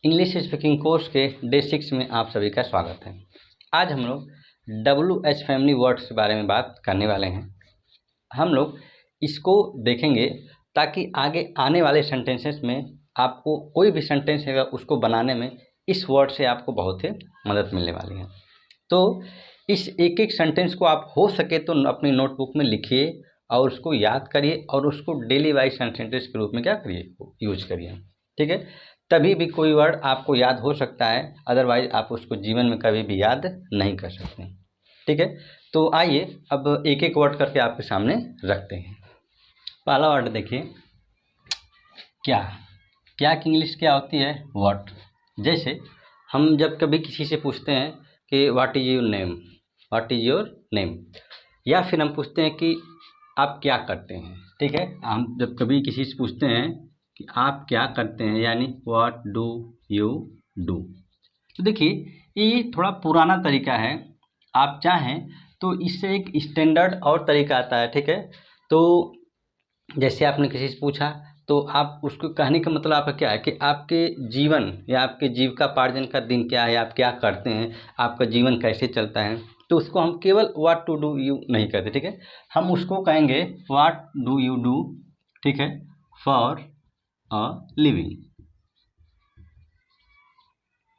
English speaking course के day 6 में आप सभी का स्वागत है। आज हम लोग WH फैमिली वर्ड्स के बारे में बात करने वाले हैं। हम लोग इसको देखेंगे ताकि आगे आने वाले सेंटेंसेस में आपको कोई भी सेंटेंस है उसको बनाने में इस वर्ड से आपको बहुत ही मदद मिलने वाली है। तो इस एक एक सेंटेंस को आप हो सके तो अपनी नोटबुक में लिखिए और उसको याद करिए और उसको डेली वाइज सेंटेंस के रूप में क्या करिए, यूज करिए। ठीक है, तभी भी कोई वर्ड आपको याद हो सकता है, अदरवाइज आप उसको जीवन में कभी भी याद नहीं कर सकते। ठीक है, तो आइए अब एक एक वर्ड करके आपके सामने रखते हैं। पहला वर्ड देखिए, क्या। क्या की इंग्लिश क्या होती है? व्हाट। जैसे हम जब कभी किसी से पूछते हैं कि what is your name, what is your name, या फिर हम पूछते हैं कि आप क्या करते हैं। ठीक है, हम जब कभी किसी से पूछते हैं कि आप क्या करते हैं, यानी व्हाट डू यू डू। तो देखिए ये थोड़ा पुराना तरीका है, आप चाहें तो इससे एक स्टैंडर्ड और तरीका आता है। ठीक है, तो जैसे आपने किसी से पूछा तो आप उसको कहने का मतलब आपका क्या है कि आपके जीवन या आपके जीविकापार्जन का दिन क्या है, आप क्या करते हैं, आपका जीवन कैसे चलता है, तो उसको हम केवल व्हाट टू डू यू नहीं कहते। ठीक है, हम उसको कहेंगे व्हाट डू यू डू, ठीक है, फॉर अ लिविंग।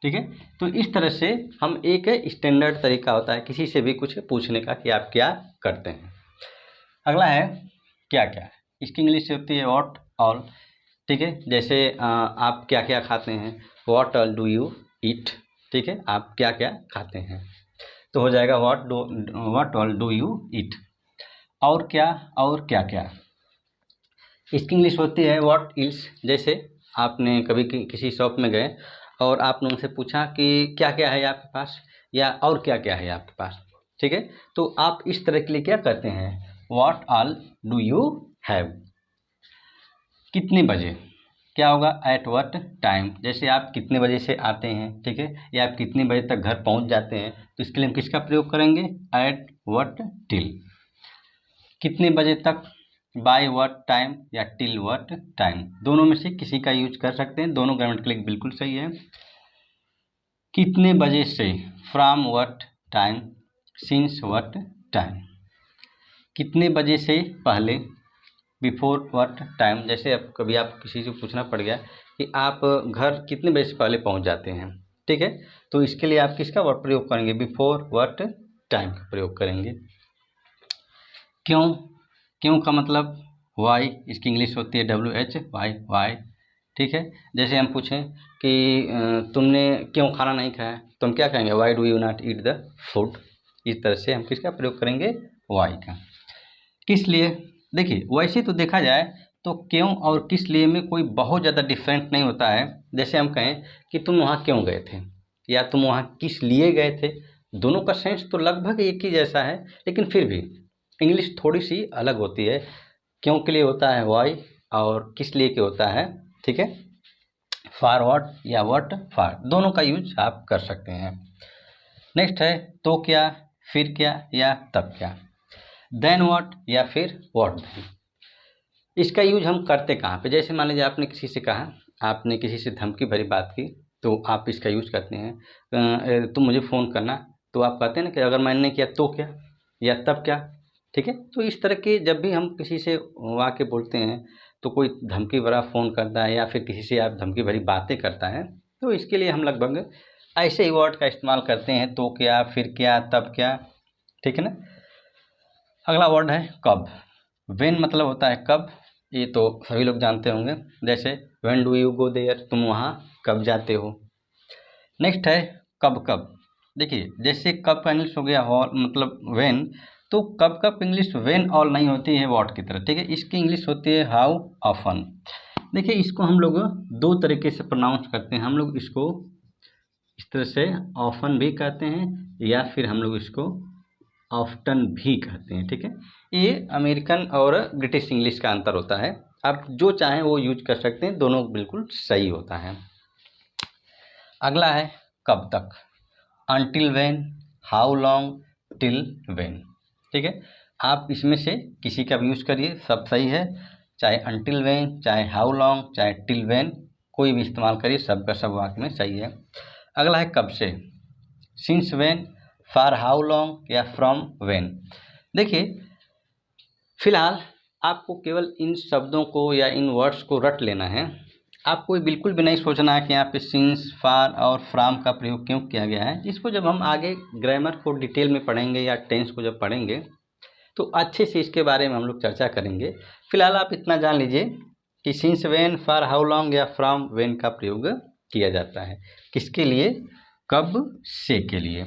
ठीक है, तो इस तरह से हम एक स्टैंडर्ड तरीका होता है किसी से भी कुछ पूछने का कि आप क्या करते हैं। अगला है क्या क्या। इसकी इंग्लिश होती है व्हाट ऑल। ठीक है, जैसे आप क्या क्या खाते हैं, what all do you eat. ठीक है, आप क्या क्या खाते हैं, तो हो जाएगा what all do you eat. और क्या, और क्या क्या। इसकी इंग्लिश होती है व्हाट इल्स। जैसे आपने कभी किसी शॉप में गए और आपने उनसे पूछा कि क्या क्या है आपके पास, या और क्या क्या है आपके पास। ठीक है, तो आप इस तरह के लिए क्या कहते हैं, what all do you have. कितने बजे, क्या होगा, एट व्हाट टाइम। जैसे आप कितने बजे से आते हैं, ठीक है, या आप कितने बजे तक घर पहुंच जाते हैं, तो इसके लिए हम किसका प्रयोग करेंगे, एट व्हाट टिल। कितने बजे तक, बाय व्हाट टाइम या टिल व्हाट टाइम, दोनों में से किसी का यूज कर सकते हैं, दोनों ग्रामेटिकली बिल्कुल सही है। कितने बजे से, from what time, since what time. कितने बजे से पहले, बिफोर व्हाट टाइम। जैसे अब कभी आप किसी से पूछना पड़ गया कि आप घर कितने बजे से पहले पहुंच जाते हैं, ठीक है, तो इसके लिए आप किसका वर्ड प्रयोग करेंगे, बिफोर व्हाट टाइम का प्रयोग करेंगे। क्यों, क्यों का मतलब वाई। इसकी इंग्लिश होती है WH वाई, वाई। ठीक है, जैसे हम पूछें कि तुमने क्यों खाना नहीं खाया, तो हम क्या कहेंगे, why do you not eat the food. इस तरह से हम किसका प्रयोग करेंगे, वाई का। किस लिए, देखिए वैसे तो देखा जाए तो क्यों और किस लिए में कोई बहुत ज़्यादा डिफरेंट नहीं होता है। जैसे हम कहें कि तुम वहाँ क्यों गए थे, या तुम वहाँ किस लिए गए थे, दोनों का सेंस तो लगभग एक ही जैसा है, लेकिन फिर भी इंग्लिश थोड़ी सी अलग होती है। क्यों के लिए होता है वाई, और किस लिए के होता है, ठीक है, फॉर व्हाट या व्हाट फॉर, दोनों का यूज आप कर सकते हैं। नेक्स्ट है तो क्या, फिर क्या या तब क्या। देन व्हाट या फिर व्हाट देन। इसका यूज हम करते कहाँ पे, जैसे मान लीजिए आपने किसी से कहा, आपने किसी से धमकी भरी बात की, तो आप इसका यूज करते हैं तुम मुझे फ़ोन करना, तो आप कहते हैं ना कि अगर मैंने नहीं किया तो क्या, या तब क्या। ठीक है, तो इस तरह के जब भी हम किसी से वाक्य बोलते हैं, तो कोई धमकी भरा फ़ोन करता है या फिर किसी से आप धमकी भरी बातें करता है, तो इसके लिए हम लगभग ऐसे ही वर्ड का इस्तेमाल करते हैं, तो क्या, फिर क्या, तब क्या। ठीक है ना। अगला वर्ड है कब। व्हेन मतलब होता है कब, ये तो सभी लोग जानते होंगे। जैसे when do you go there, तुम वहाँ कब जाते हो। नेक्स्ट है कब कब। देखिए जैसे कब का इंग्लिश हो गया मतलब व्हेन, तो कब कब इंग्लिश व्हेन ऑल नहीं होती है व्हाट की तरह। ठीक है, इसकी इंग्लिश होती है हाउ ऑफन। देखिए इसको हम लोग दो तरीके से प्रोनाउंस करते हैं, हम लोग इसको इस तरह से ऑफन भी कहते हैं, या फिर हम लोग इसको ऑफ्टन भी कहते हैं। ठीक है, ये अमेरिकन और ब्रिटिश इंग्लिश का अंतर होता है, आप जो चाहें वो यूज कर सकते हैं, दोनों बिल्कुल सही होता है। अगला है कब तक, until when, how long, till when. ठीक है, आप इसमें से किसी का भी यूज करिए, सब सही है, चाहे अनटिल व्हेन, चाहे हाउ लॉन्ग, चाहे टिल व्हेन, कोई भी इस्तेमाल करिए, सब का सब वाक्य में सही है। अगला है कब से, since when, for how long या फ्रॉम व्हेन। देखिए फिलहाल आपको केवल इन शब्दों को या इन वर्ड्स को रट लेना है। आपको बिल्कुल भी नहीं सोचना है कि यहाँ पे सिंस, फॉर और फ्रॉम का प्रयोग क्यों किया गया है। इसको जब हम आगे ग्रामर को डिटेल में पढ़ेंगे या टेंस को जब पढ़ेंगे तो अच्छे से इसके बारे में हम लोग चर्चा करेंगे। फिलहाल आप इतना जान लीजिए कि since when, for how long या फ्रॉम व्हेन का प्रयोग किया जाता है। किसके लिए, कब से के लिए।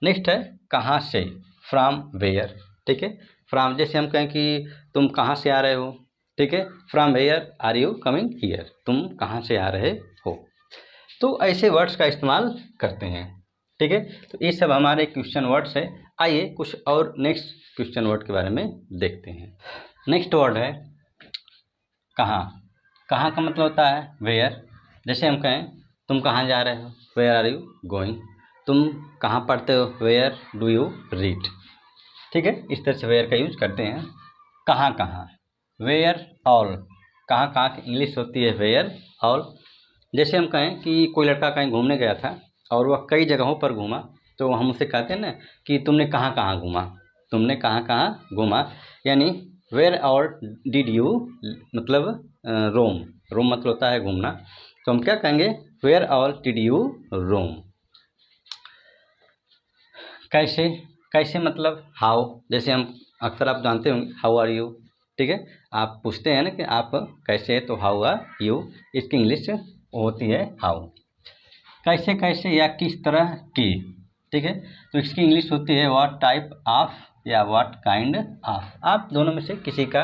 नेक्स्ट है कहाँ से, फ्रॉम वेयर, ठीक है। फ्रॉम जैसे हम कहें कि तुम कहाँ से आ रहे हो, ठीक है, from where are you coming here, तुम कहाँ से आ रहे हो। तो ऐसे वर्ड्स का इस्तेमाल करते हैं, ठीक है। तो ये सब हमारे क्वेश्चन वर्ड्स है। आइए कुछ और नेक्स्ट क्वेश्चन वर्ड के बारे में देखते हैं। नेक्स्ट वर्ड है कहाँ। कहाँ का मतलब होता है वेयर। जैसे हम कहें तुम कहाँ जा रहे हो, वेयर आर यू गोइंग। तुम कहाँ पढ़ते हो, वेयर डू यू रीड, ठीक है। इस तरह से वेयर का यूज करते हैं। कहाँ कहाँ, वेयर ऑल। कहाँ कहाँ की इंग्लिश होती है वेयर ऑल। जैसे हम कहें कि कोई लड़का कहीं घूमने गया था और वह कई जगहों पर घूमा, तो हम उससे कहते हैं ना कि तुमने कहाँ कहाँ घूमा, तुमने कहाँ कहाँ घूमा। यानी वेयर ऑल डिड यू, मतलब रोम। रोम मतलब होता है घूमना, तो हम क्या कहेंगे, वेयर ऑल डिड यू रोम। कैसे, कैसे मतलब हाउ। जैसे हम अक्सर आप जानते होंगे हाउ आर यू, ठीक है। आप पूछते हैं ना कि आप कैसे हैं, तो हाउ आर यू, इसकी इंग्लिश होती है हाउ। कैसे कैसे या किस तरह की, ठीक है, तो इसकी इंग्लिश होती है व्हाट टाइप ऑफ या व्हाट काइंड ऑफ। आप दोनों में से किसी का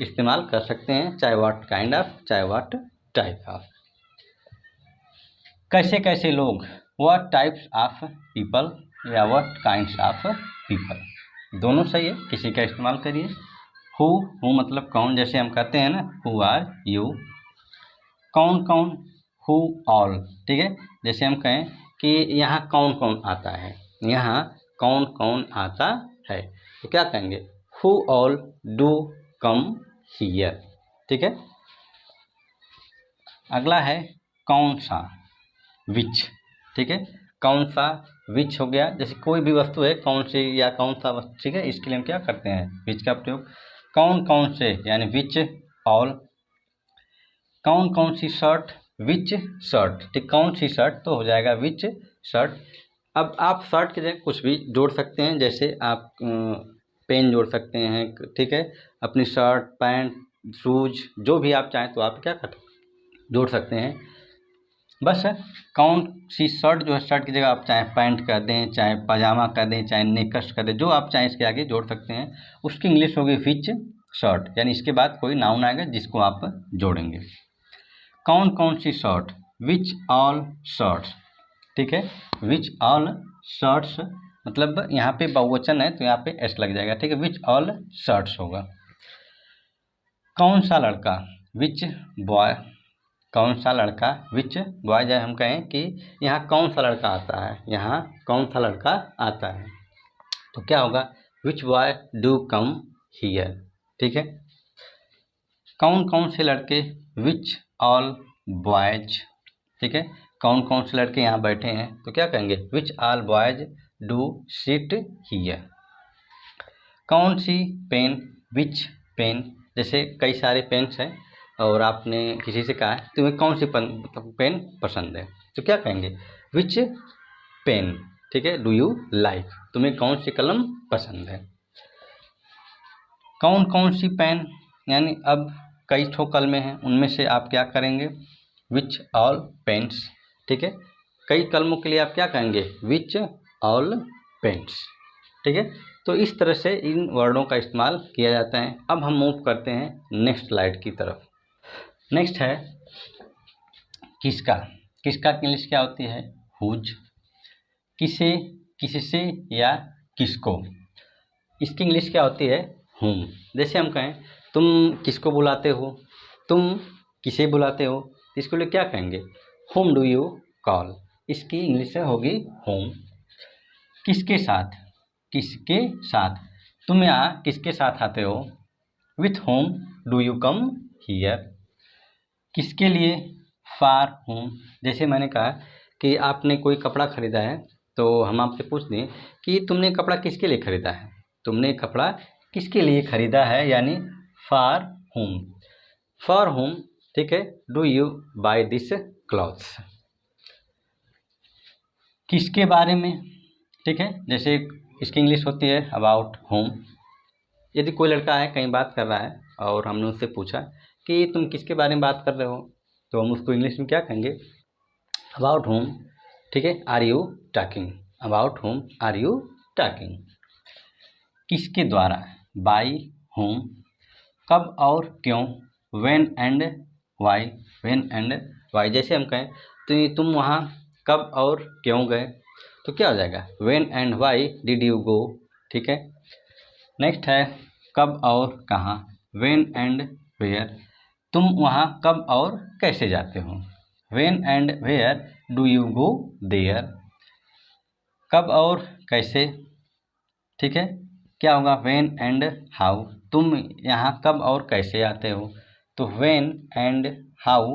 इस्तेमाल कर सकते हैं, चाहे व्हाट काइंड ऑफ चाहे व्हाट टाइप ऑफ। कैसे कैसे लोग, व्हाट टाइप्स ऑफ पीपल या व्हाट काइंड्स ऑफ पीपल, दोनों सही है, किसी का इस्तेमाल करिए। हु मतलब कौन, जैसे हम कहते हैं ना हु आर यू। कौन कौन, हु ऑल, ठीक है। जैसे हम कहें कि यहाँ कौन कौन आता है, यहाँ कौन कौन आता है, तो क्या कहेंगे, who all do come here, ठीक है। अगला है कौन सा, विच, ठीक है। कौन सा, विच हो गया। जैसे कोई भी वस्तु है कौन सी या कौन सा वस्तु, ठीक है, इसके लिए हम क्या करते हैं, विच का प्रयोग। कौन कौन से यानी विच ऑल। कौन कौन सी शर्ट, विच शर्ट, ठीक, कौन सी शर्ट तो हो जाएगा विच शर्ट। अब आप शर्ट की जगह कुछ भी जोड़ सकते हैं, जैसे आप पेन जोड़ सकते हैं, ठीक है, अपनी शर्ट पैंट शूज जो भी आप चाहें तो आप क्या कर जोड़ सकते हैं। बस कौन सी शर्ट जो है, शर्ट की जगह आप चाहे पैंट कर दें, चाहे पजामा कर दें, चाहे नेकस कर दें, जो आप चाहें इसके आगे जोड़ सकते हैं। उसकी इंग्लिश होगी विच शर्ट, यानी इसके बाद कोई नाउन आएगा जिसको आप जोड़ेंगे। कौन कौन सी शर्ट, विच ऑल शर्ट्स, ठीक है। विच ऑल शर्ट्स मतलब यहाँ पे बहुवचन है तो यहाँ पे एस लग जाएगा, ठीक है, विच ऑल शर्ट्स होगा। कौन सा लड़का, विच बॉय। कौन सा लड़का, विच बॉय। जब हम कहें कि यहाँ कौन सा लड़का आता है, यहाँ कौन सा लड़का आता है, तो क्या होगा, विच बॉय डू कम हियर, ठीक है। कौन कौन से लड़के, विच ऑल बॉयज, ठीक है। कौन कौन से लड़के यहाँ बैठे हैं, तो क्या कहेंगे, which all boys do sit here. कौन सी पेन, विच पेन। जैसे कई सारे पेन्स हैं और आपने किसी से कहा है तुम्हें कौन सी पेन पसंद है, तो क्या कहेंगे, विच पेन, ठीक है, डू यू लाइक, तुम्हें कौन सी कलम पसंद है। कौन कौन सी पेन, यानी अब कई ठो कलमें हैं, उनमें से आप क्या करेंगे, विच ऑल पेन्स, ठीक है। कई कलमों के लिए आप क्या कहेंगे, विच ऑल पेन्स, ठीक है। तो इस तरह से इन वर्डों का इस्तेमाल किया जाता है। अब हम मूव करते हैं नेक्स्ट स्लाइड की तरफ। नेक्स्ट है किसका। किसका की इंग्लिश क्या होती है, हुज। किसे, किससे या किसको, इसकी इंग्लिश क्या होती है, हुम। जैसे हम कहें तुम किसको बुलाते हो, तुम किसे बुलाते हो, इसके लिए क्या कहेंगे, हुम डू यू कॉल, इसकी इंग्लिश होगी हुम। किसके साथ, किसके साथ, तुम यहाँ किसके साथ आते हो, with home do you come here. किसके लिए, फॉर होम। जैसे मैंने कहा कि आपने कोई कपड़ा ख़रीदा है, तो हम आपसे पूछ दें कि तुमने कपड़ा किसके लिए ख़रीदा है, तुमने कपड़ा किसके लिए ख़रीदा है, यानी फॉर होम। फॉर होम, ठीक है। Do you buy this clothes, किसके बारे में, ठीक है। जैसे इसकी इंग्लिश होती है अबाउट होम। यदि कोई लड़का है कहीं बात कर रहा है और हमने उससे पूछा कि तुम किसके बारे में बात कर रहे हो, तो हम उसको इंग्लिश में क्या कहेंगे, अबाउट होम, ठीक है। Are you talking, about home are you talking. किसके द्वारा, बाय होम। कब और क्यों, when and why, when and why. जैसे हम कहें तो तुम वहाँ कब और क्यों गए, तो क्या हो जाएगा, when and why did you go, ठीक है। नेक्स्ट है कब और कहाँ, व्हेन एंड वेयर। तुम वहाँ कब और कैसे जाते हो, when and where do you go there. कब और कैसे, ठीक है। क्या होगा, व्हेन एंड हाउ। तुम यहाँ कब और कैसे आते हो, तो when and how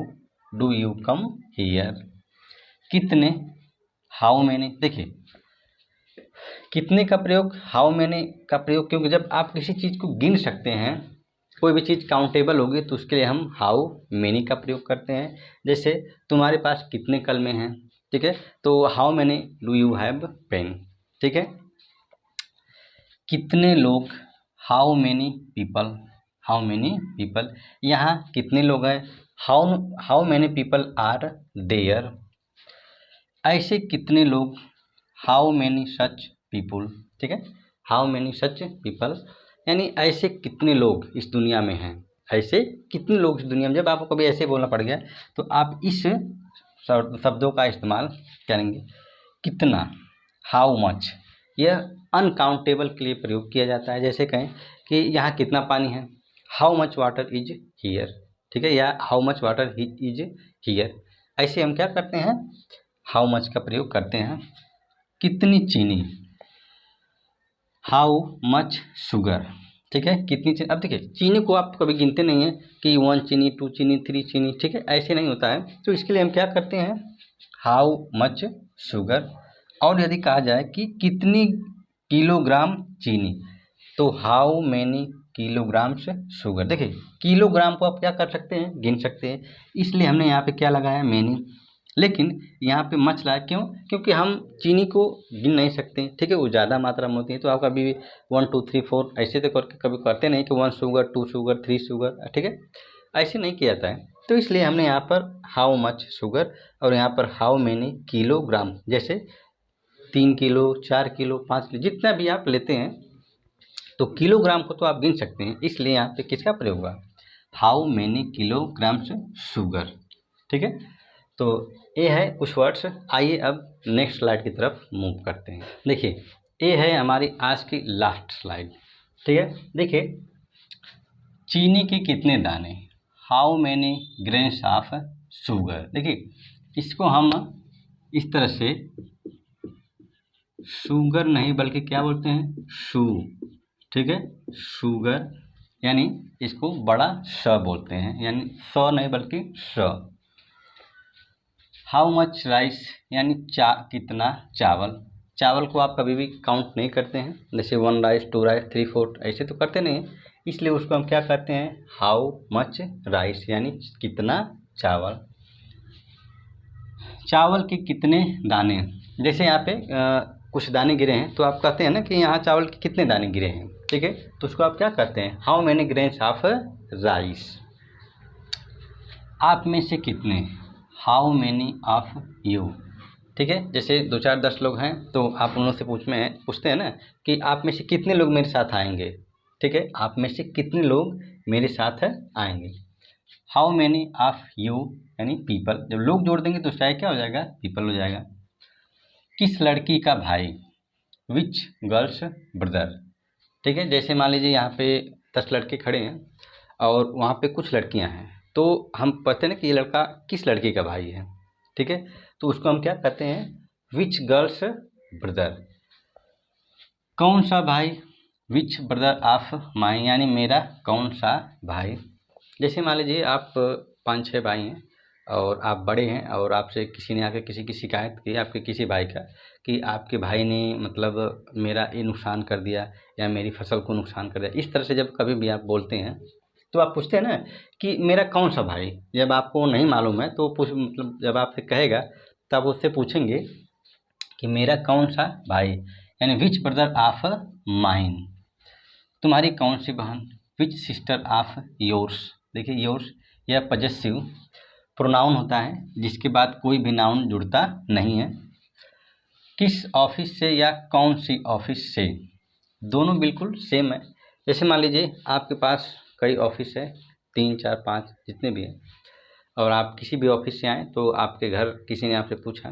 do you come here. कितने, हाउ मैनी। देखिए कितने का प्रयोग, हाउ मैनी का प्रयोग, क्योंकि जब आप किसी चीज़ को गिन सकते हैं, कोई भी चीज़ काउंटेबल होगी, तो उसके लिए हम हाउ मैनी का प्रयोग करते हैं। जैसे तुम्हारे पास कितने कलमें हैं, ठीक है, तो how many do you have pen, ठीक है। कितने लोग, how many people, how many people. यहाँ कितने लोग हैं, how many people are there. ऐसे कितने लोग, हाउ मैनी सच पीपल, ठीक है। हाउ मैनी सच पीपल, यानी ऐसे कितने लोग इस दुनिया में हैं, ऐसे कितने लोग इस दुनिया में। जब आपको कभी ऐसे बोलना पड़ गया तो आप इस शब्दों का इस्तेमाल करेंगे। कितना, हाउ मच, यह अनकाउंटेबल के लिए प्रयोग किया जाता है। जैसे कहें कि यहाँ कितना पानी है, how much water is here, ठीक है, या how much water is here. ऐसे हम क्या करते हैं, हाउ मच का प्रयोग करते हैं। कितनी चीनी, हाउ मच शुगर, ठीक है। कितनी चीनी, अब देखिए चीनी को आप कभी गिनते नहीं हैं कि 1 चीनी 2 चीनी 3 चीनी, ठीक है, ऐसे नहीं होता है। तो इसके लिए हम क्या करते हैं, हाउ मच शुगर। और यदि कहा जाए कि कितनी किलोग्राम चीनी, तो हाउ मैनी किलोग्राम्स शुगर। देखिए किलोग्राम को आप क्या कर सकते हैं, गिन सकते हैं, इसलिए हमने यहाँ पे क्या लगाया, मैनी। लेकिन यहाँ पे मच लाया, क्यों, क्योंकि हम चीनी को गिन नहीं सकते, ठीक है, वो ज़्यादा मात्रा में होती है। तो आप कभी भी 1 2 3 4 ऐसे तो करके कभी करते नहीं कि 1 शुगर 2 शुगर 3 शुगर, ठीक है, ऐसे नहीं किया जाता है। तो इसलिए हमने यहाँ पर हाउ मच शुगर और यहाँ पर हाउ मैनी किलोग्राम। जैसे 3 किलो 4 किलो 5 किलो जितना भी आप लेते हैं, तो किलोग्राम को तो आप गिन सकते हैं, इसलिए यहाँ पे किसका प्रयोग हुआ, हाउ मैनी किलोग्राम्स शुगर, ठीक है। तो ये है कुछ वर्ड्स। आइए अब नेक्स्ट स्लाइड की तरफ मूव करते हैं। देखिए ये है हमारी आज की लास्ट स्लाइड, ठीक है। देखिए चीनी के कितने दाने, how many grains of sugar. देखिए इसको हम इस तरह से शुगर नहीं बल्कि क्या बोलते हैं, शू, ठीक है, शुगर, यानी इसको बड़ा श बोलते हैं, यानी स नहीं बल्कि श। हाउ मच राइस, यानी कितना चावल। चावल को आप कभी भी काउंट नहीं करते हैं, जैसे 1 राइस 2 राइस 3 4 ऐसे तो करते नहीं, इसलिए उसको हम क्या करते हैं, हाउ मच राइस, यानी कितना चावल। चावल के कितने दाने, जैसे यहाँ पे कुछ दाने गिरे हैं, तो आप कहते हैं ना कि यहाँ चावल के कितने दाने गिरे हैं, ठीक है, तो उसको आप क्या करते हैं, how many grains of rice. आप में से कितने, हाउ मैनी ऑफ यू, ठीक है। जैसे 2 4 10 लोग हैं, तो आप उन लोगों से पूछते हैं ना कि आप में से कितने लोग मेरे साथ आएंगे, ठीक है, आप में से कितने लोग मेरे साथ आएंगे। हाउ मैनी ऑफ यू, यानी पीपल, जब लोग जोड़ देंगे तो चाहे क्या हो जाएगा, पीपल हो जाएगा। किस लड़की का भाई, विच गर्ल्स ब्रदर, ठीक है। जैसे मान लीजिए यहाँ पे 10 लड़के खड़े हैं और वहाँ पे कुछ लड़कियाँ हैं, तो हम पता ना कि ये लड़का किस लड़की का भाई है, ठीक है, तो उसको हम क्या कहते हैं, विच गर्ल्स ब्रदर। कौन सा भाई, विच ब्रदर ऑफ माई, यानी मेरा कौन सा भाई। जैसे मान लीजिए आप 5 6 भाई हैं और आप बड़े हैं और आपसे किसी ने आके किसी की शिकायत की आपके किसी भाई का कि आपके भाई ने मतलब मेरा ये नुकसान कर दिया या मेरी फसल को नुकसान कर दिया, इस तरह से जब कभी भी आप बोलते हैं तो आप पूछते हैं ना कि मेरा कौन सा भाई। जब आपको नहीं मालूम है तो पूछ मतलब जब आपसे कहेगा तो आप उससे पूछेंगे कि मेरा कौन सा भाई, यानी विच ब्रदर ऑफ माइन, तुम्हारी कौन सी बहन, विच सिस्टर ऑफ योर्स। देखिए योर्स यह पजेसिव प्रोनाउन होता है जिसके बाद कोई भी नाउन जुड़ता नहीं है। किस ऑफिस से या कौन सी ऑफिस से, दोनों बिल्कुल सेम है। जैसे मान लीजिए आपके पास कई ऑफिस है, 3 4 5 जितने भी हैं, और आप किसी भी ऑफिस से आएँ तो आपके घर किसी ने आपसे पूछा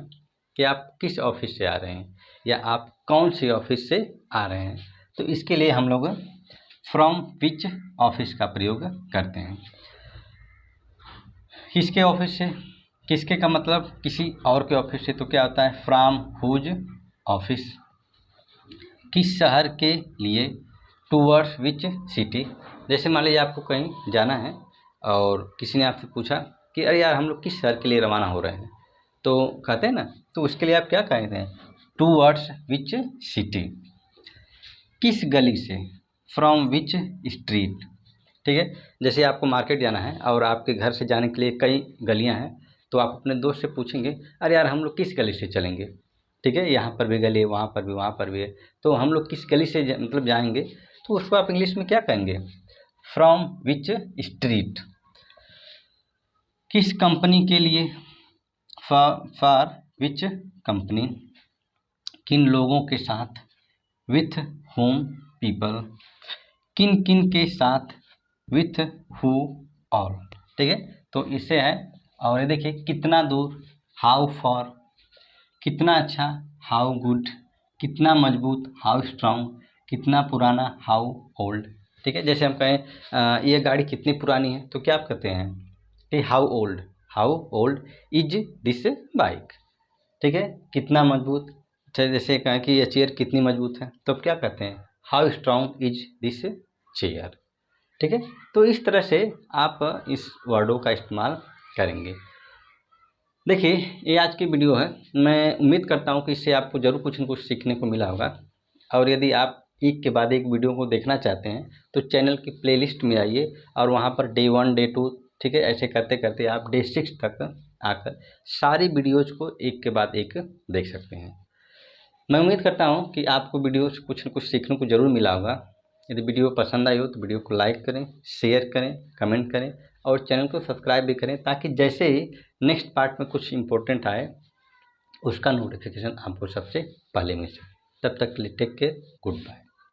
कि आप किस ऑफिस से आ रहे हैं या आप कौन सी ऑफिस से आ रहे हैं, तो इसके लिए हम लोग फ्रॉम विच ऑफिस का प्रयोग करते हैं। किसके ऑफिस से, किसके का मतलब किसी और के ऑफिस से, तो क्या होता है फ्रॉम हुज ऑफिस। किस शहर के लिए, टूवर्ड्स विच सिटी। जैसे मान लीजिए आपको कहीं जाना है और किसी ने आपसे पूछा कि अरे यार हम लोग किस शहर के लिए रवाना हो रहे हैं, तो कहते हैं ना, तो उसके लिए आप क्या कहते हैं, टूवर्ड्स विच सिटी। किस गली से, फ्रॉम विच स्ट्रीट। ठीक है, जैसे आपको मार्केट जाना है और आपके घर से जाने के लिए कई गलियां हैं, तो आप अपने दोस्त से पूछेंगे अरे यार हम लोग किस गली से चलेंगे। ठीक है, यहाँ पर भी गली है, वहाँ पर भी, वहाँ पर भी है, तो हम लोग किस गली से मतलब जाएंगे, तो उसको आप इंग्लिश में क्या कहेंगे, फ्रॉम विच स्ट्रीट। किस कंपनी के लिए, फॉर विच कंपनी। किन लोगों के साथ, विथ होम पीपल। किन किन के साथ, विथ हु ऑल। ठीक है, तो इससे है। और ये देखिए कितना दूर, हाउ फॉर। कितना अच्छा, हाउ गुड। कितना मजबूत, हाउ स्ट्रांग। कितना पुराना, हाउ ओल्ड। ठीक है, जैसे हम कहें ये गाड़ी कितनी पुरानी है, तो क्या आप कहते हैं कि how old is this bike. ठीक है, कितना मजबूत, जैसे कहें कि ये चेयर कितनी मजबूत है, तो अब क्या कहते हैं how strong is this chair. ठीक है, तो इस तरह से आप इस वर्डों का इस्तेमाल करेंगे। देखिए ये आज की वीडियो है, मैं उम्मीद करता हूँ कि इससे आपको ज़रूर कुछ न कुछ सीखने को मिला होगा। और यदि आप एक के बाद एक वीडियो को देखना चाहते हैं तो चैनल की प्लेलिस्ट में आइए और वहाँ पर डे 1 डे 2 ठीक है ऐसे करते करते आप डे 6 तक आकर सारी वीडियोज़ को एक के बाद एक देख सकते हैं। मैं उम्मीद करता हूँ कि आपको वीडियो से कुछ न कुछ सीखने को ज़रूर मिला होगा। यदि वीडियो पसंद आई हो तो वीडियो को लाइक करें, शेयर करें, कमेंट करें और चैनल को सब्सक्राइब भी करें, ताकि जैसे ही नेक्स्ट पार्ट में कुछ इम्पोर्टेंट आए उसका नोटिफिकेशन आपको सबसे पहले मिल सके। तब तक के लिए टेक केयर, गुड बाय।